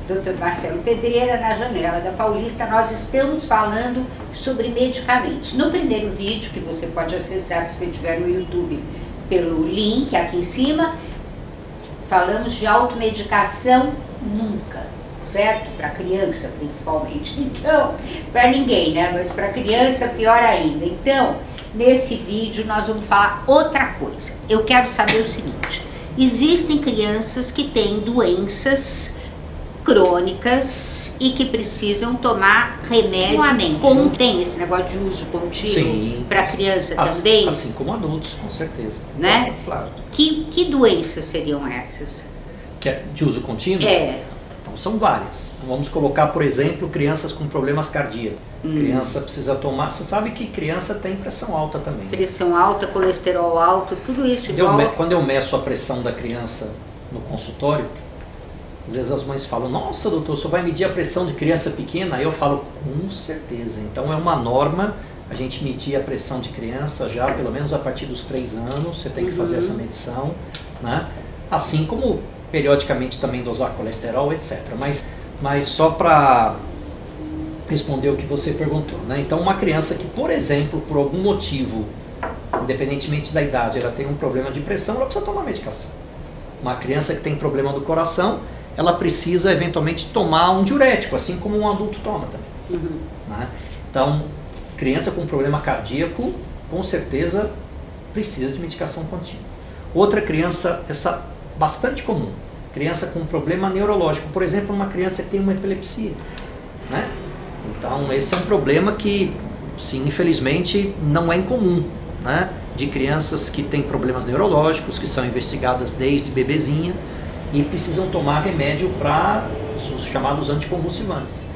Dr. Marcelo Pedreira, na Janela da Paulista. Nós estamos falando sobre medicamentos. No primeiro vídeo, que você pode acessar se você estiver no YouTube pelo link aqui em cima, falamos de automedicação nunca, certo? Para criança, principalmente. Então, para ninguém, né? Mas para criança, pior ainda. Então, nesse vídeo, nós vamos falar outra coisa. Eu quero saber o seguinte: existem crianças que têm doenças crônicas e que precisam tomar remédio. Contém esse negócio de uso contínuo para criança também? Assim como adultos, com certeza. Né? Claro. Que doenças seriam essas? Que é de uso contínuo? É. Então, são várias. Então, vamos colocar, por exemplo, crianças com problemas cardíacos. Criança precisa tomar... Você sabe que criança tem pressão alta também. Pressão alta, colesterol alto, tudo isso Quando eu meço a pressão da criança no consultório, às vezes as mães falam: nossa, doutor, o senhor vai medir a pressão de criança pequena? Aí eu falo: com certeza. Então é uma norma a gente medir a pressão de criança já pelo menos a partir dos 3 anos. Você tem que fazer essa medição, né? Assim como periodicamente também dosar colesterol, etc. Mas só para responder o que você perguntou, né? Então uma criança que, por exemplo, por algum motivo, independentemente da idade, ela tem um problema de pressão, ela precisa tomar medicação. Uma criança que tem problema do coração, ela precisa eventualmente tomar um diurético, assim como um adulto toma também. Né? Então, criança com problema cardíaco, com certeza precisa de medicação contínua. Outra criança, essa bastante comum, criança com problema neurológico, por exemplo, uma criança que tem uma epilepsia, né? Então, esse é um problema que, sim, infelizmente, não é incomum, né? De crianças que têm problemas neurológicos, que são investigadas desde bebezinha e precisam tomar remédio para os chamados anticonvulsivantes.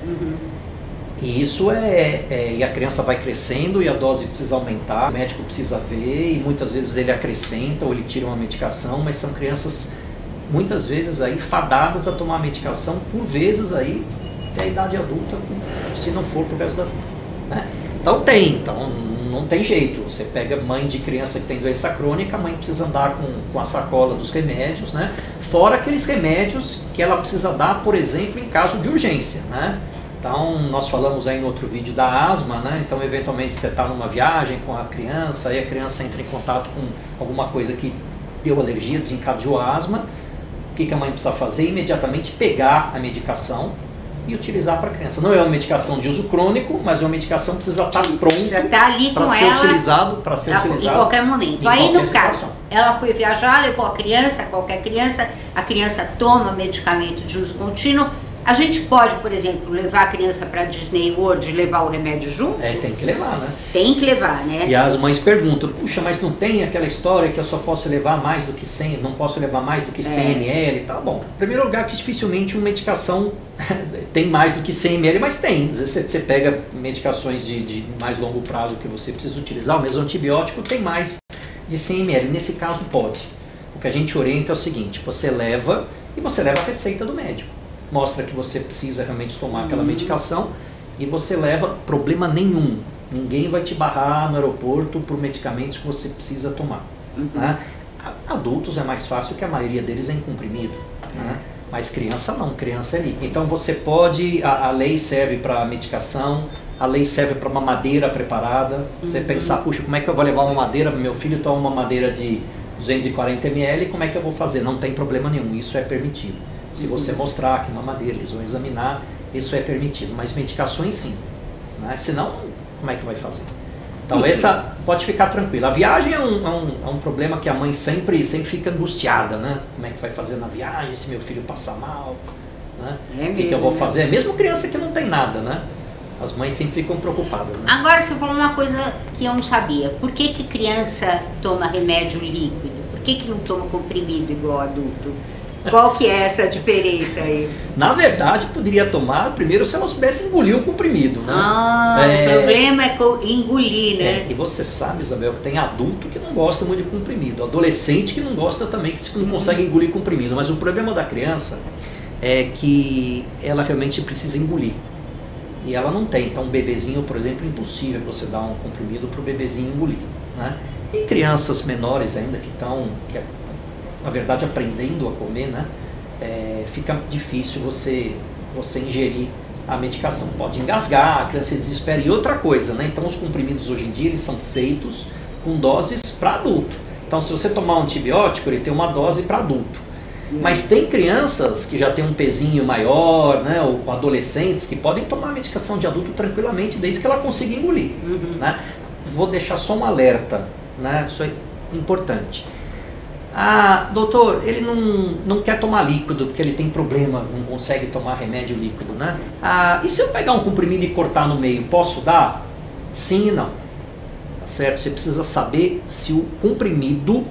E isso e a criança vai crescendo e a dose precisa aumentar, o médico precisa ver e muitas vezes ele acrescenta ou ele tira uma medicação, mas são crianças muitas vezes aí fadadas a tomar medicação, por vezes aí até a idade adulta, se não for por resto da vida, né? Então não tem jeito. Você pega mãe de criança que tem doença crônica, a mãe precisa andar com a sacola dos remédios, né? Fora aqueles remédios que ela precisa dar, por exemplo, em caso de urgência, né? Então, nós falamos aí no outro vídeo da asma, né? Então, eventualmente, você está numa viagem com a criança, aí a criança entra em contato com alguma coisa que deu alergia, desencadeou a asma. O que a mãe precisa fazer? Imediatamente pegar a medicação e utilizar para a criança. Não é uma medicação de uso crônico, mas é uma medicação que precisa estar pronta para ser utilizado em qualquer momento. Aí, no caso, ela foi viajar, levou a criança, qualquer criança, a criança toma medicamento de uso contínuo. A gente pode, por exemplo, levar a criança para Disney World e levar o remédio junto? Tem que levar, né? Tem que levar, né? E as mães perguntam: puxa, mas não tem aquela história que eu só posso levar mais do que 100, não posso levar mais do que 100 ml e tal? Bom, em primeiro lugar, que dificilmente uma medicação tem mais do que 100 ml, mas tem. Às vezes você pega medicações de mais longo prazo que você precisa utilizar, o mesmo antibiótico tem mais de 100 ml. Nesse caso, pode. O que a gente orienta é o seguinte: você leva a receita do médico. Mostra que você precisa realmente tomar aquela medicação e você leva, problema nenhum. Ninguém vai te barrar no aeroporto por medicamentos que você precisa tomar. Né? Adultos é mais fácil, que a maioria deles é em comprimido. Né? Mas criança não, criança é líquido. Então você pode, a lei serve para medicação, a lei serve para uma madeira preparada. Você pensar: puxa, como é que eu vou levar uma madeira? Meu filho toma uma madeira de 240 ml, como é que eu vou fazer? Não tem problema nenhum, isso é permitido. Se você mostrar que é uma madeira, eles vão examinar, isso é permitido. Mas medicações, sim. Né? Senão, como é que vai fazer? Então, essa pode ficar tranquila. A viagem é um problema que a mãe sempre fica angustiada, né? Como é que vai fazer na viagem, se meu filho passar mal? Né? O que eu vou fazer? Mesmo criança que não tem nada, né? As mães sempre ficam preocupadas, né? Agora, você falou uma coisa que eu não sabia. Por que criança toma remédio líquido? Por que não toma comprimido igual adulto? Qual que é essa diferença aí? Na verdade, poderia tomar primeiro se ela soubesse engolir o comprimido, né? O problema é engolir, né? E você sabe, Isabel, que tem adulto que não gosta muito de comprimido, adolescente que não gosta também, que não consegue engolir comprimido. Mas o problema da criança é que ela realmente precisa engolir. E ela não tem. Então, um bebezinho, por exemplo, é impossível você dar um comprimido para o bebezinho engolir, né? E crianças menores ainda que estão, na verdade, aprendendo a comer, né? Fica difícil você você ingerir a medicação. Pode engasgar, a criança se desespera. E outra coisa, né? Então os comprimidos hoje em dia eles são feitos com doses para adulto. Então se você tomar um antibiótico, ele tem uma dose para adulto. Mas tem crianças que já têm um pezinho maior, né? Ou adolescentes que podem tomar medicação de adulto tranquilamente, desde que ela consiga engolir. Né? Vou deixar só um alerta, né? Isso é importante. Ah, doutor, ele não quer tomar líquido porque ele tem problema, não consegue tomar remédio líquido, né? Ah, e se eu pegar um comprimido e cortar no meio, posso dar? Sim e não. Tá certo? Você precisa saber se o comprimido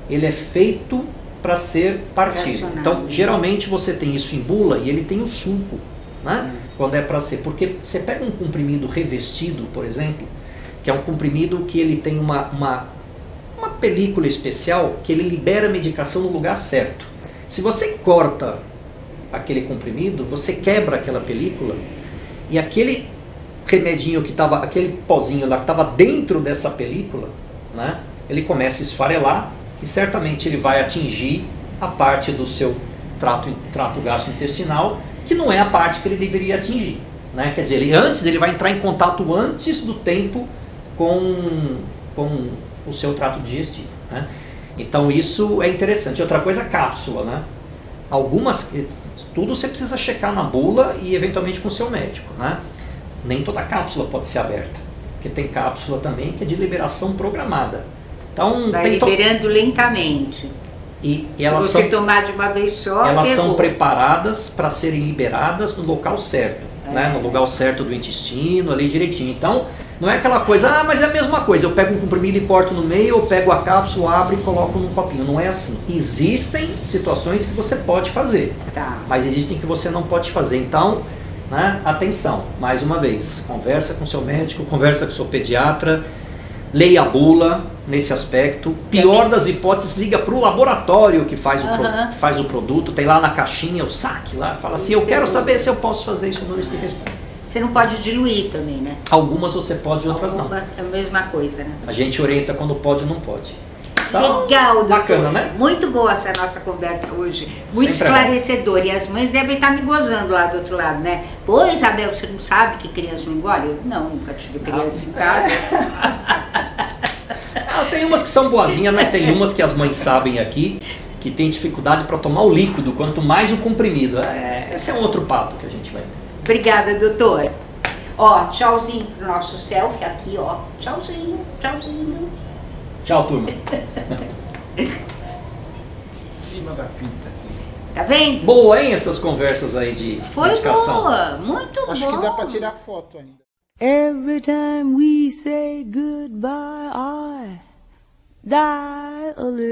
ele é feito para ser partido. Então, geralmente você tem isso em bula e ele tem o suco, né? Quando é para ser. Porque você pega um comprimido revestido, por exemplo, que é um comprimido que ele tem uma película especial que ele libera a medicação no lugar certo. Se você corta aquele comprimido, você quebra aquela película e aquele remedinho que estava, aquele pozinho lá que estava dentro dessa película, né? Ele começa a esfarelar e certamente ele vai atingir a parte do seu trato gastrointestinal, que não é a parte que ele deveria atingir, né? Quer dizer, ele vai entrar em contato antes do tempo com o seu trato digestivo, né? Então isso é interessante. Outra coisa, cápsula, né? Tudo você precisa checar na bula e eventualmente com o seu médico, né? Nem toda cápsula pode ser aberta, porque tem cápsula também que é de liberação programada. Então, vai liberando lentamente. E se você tomar de uma vez só, elas são preparadas para serem liberadas no local certo, né? No lugar certo do intestino, ali direitinho. Então, não é aquela coisa, mas é a mesma coisa, eu pego um comprimido e corto no meio, eu pego a cápsula, abro e coloco num copinho. Não é assim. Existem situações que você pode fazer, mas existem que você não pode fazer. Então, né, atenção, mais uma vez, conversa com seu médico, conversa com seu pediatra, leia a bula nesse aspecto. Pior das hipóteses, liga para o laboratório que faz o produto, tem lá na caixinha o saque lá, fala assim, eu quero saber se eu posso fazer isso, não, eles te respondem. Você não pode diluir também, né? Algumas você pode, outras não. É a mesma coisa, né? A gente orienta quando pode e não pode. Então, legal, doutor. Bacana, né? Muito boa essa nossa conversa hoje. Muito sempre esclarecedora. E as mães devem estar me gozando lá do outro lado, né? Pô, Isabel, você não sabe que criança não engole? Eu não, nunca tive criança em casa. Tem umas que são boazinhas, né? Tem umas que as mães sabem aqui, que tem dificuldade para tomar o líquido, quanto mais o comprimido. Esse é um outro papo que a gente vai ter. Obrigada, doutor. Ó, tchauzinho pro nosso selfie aqui, ó. Tchauzinho, tchauzinho. Tchau, turma. Em cima da pinta aqui. Tá vendo? Boa, hein, essas conversas aí de medicação. Boa, muito boa. Acho que dá pra tirar foto ainda. Every time we say goodbye, I die a little.